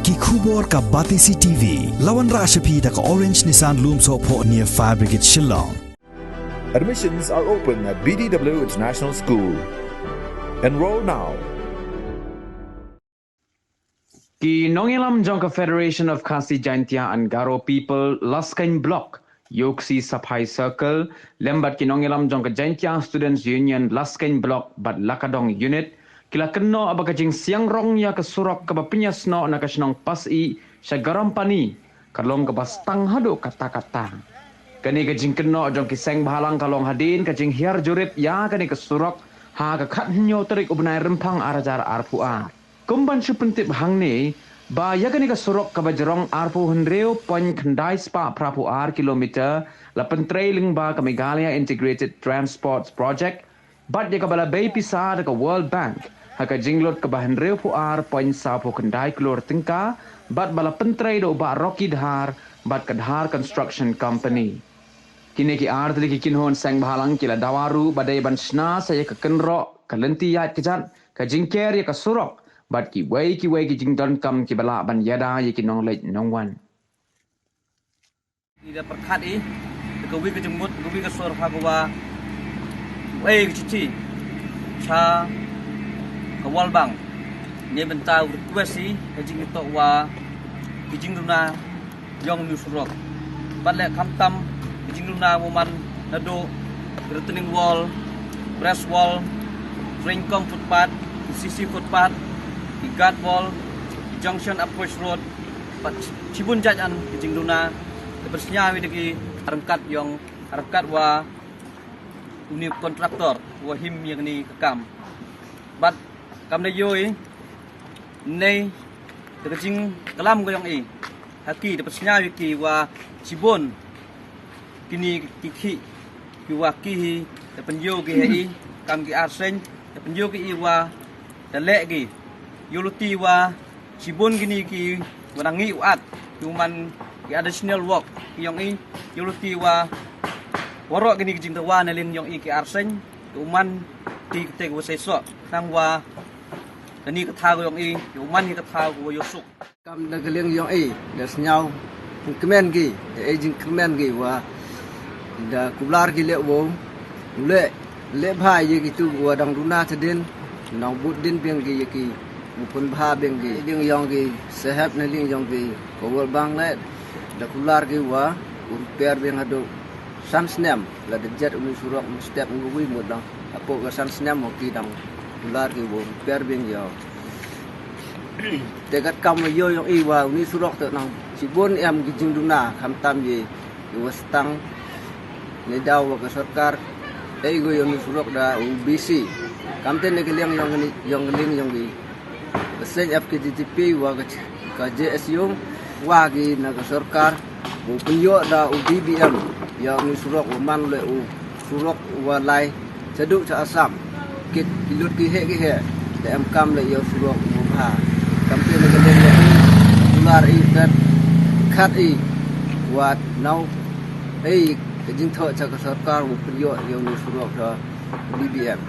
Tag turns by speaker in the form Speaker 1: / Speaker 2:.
Speaker 1: Ki khubor ka Batisi TV. Lawan Rashapi da ka Orange Nissan Lumso po near Fire Brigade Shillong.
Speaker 2: Admissions are open at BDW International School. Enroll now.
Speaker 3: Ki Nongilam Jongka Federation of Khasi Jaintia and Garo People Laskain Block Yoksi Sapai Circle Lembat Ki Nongilam Jongka Jaintia Students Union Laskain Block Bat Lakadong Unit Kila keno abagajing siang rong ya kesurok kebapinyas no na kasinong pasi sa garampani kalong kabastang hado kata-kata. Kani kajing keno jong kiseng bahalang kalong hadin kajing hiar jurit ya kani kesurok ha kakat nyo terik ubnay rempang arajar arpuar. Kumban supentip hang ni ba ya kani kesurok kabajarong arpu hendreo poin kendai spa prapuar kilometer lapan trailing ba Megalia Integrated Transport Project bat dia kabala bay pisar ke World Bank haka jinglot ke bahan reu puar poin sapo kendai keluar tengka bat bala pentrai do ba Rocky Dhar bat Kadhar Construction Company. Kini ki art li kinhon sang bahalang kila dawaru badai ban sna saya ke kenro kalenti yat kejat ka jingker ya ka surok bat ki wei ki jingdon kam ki bala ban yada ya ki nong leit nong wan.
Speaker 4: Ida perkat ke wi ke jemut ke wi ke sur hagwa wei ke cici cha awal bang ni bentau request ke jing to wa ke jing duna yong ni surok bat le kamtam ke jing duna woman nado returning wall brass wall ringkong footpath sisi footpath guard wall junction approach road pat cibun jajan ke jing duna bersnya wi degi rengkat yong rengkat wa uni kontraktor wa him yang ni kekam bat kam na yoi nei de jing kelam go yong haki de bersnya wi ki wa cibun kini kiki ki wa ki de penyo ki hi kam ki arsen de penyo ki wa de le ki yuluti wa cibun gini ki wanangi uat cuman ki additional work ki yong yuluti wa warok gini jing tawa nalin yong ki arsen cuman ti te go seso nang wa dani ka tha go yong cuman ni ka tha go yosuk
Speaker 5: kam da geleng yong das nyau kemen ki de jing kemen ki wa da kular ki le wo le bhai ye ki tu wa dang duna thadin nong budin beng ki ye ki mupun bha beng ki ding yong ki sehab na ling yong ki ko wal bang le da kular ki wa per beng ado san snem la de jet umi surok step ngui mo dang apo ga san snem mo ki dang kular ki wo per beng yo tegat kam yo yong wa umi surok te nang sibun em ki jing duna kham tam ye wastang ne daw ka sarkar ei go yong surok da UBC kam te ne keleng yong ki sen FKTP wa ka JSU wa ki na ka sarkar bu penyo da UBBM ya ni surok man le surok wa lai seduk sa asam kit kilut ki he de am kam le yo surok bu ha kam te le gele ular dan khat wa now jing tho cha ka sarkar bu penyo yo ni surok da UBBM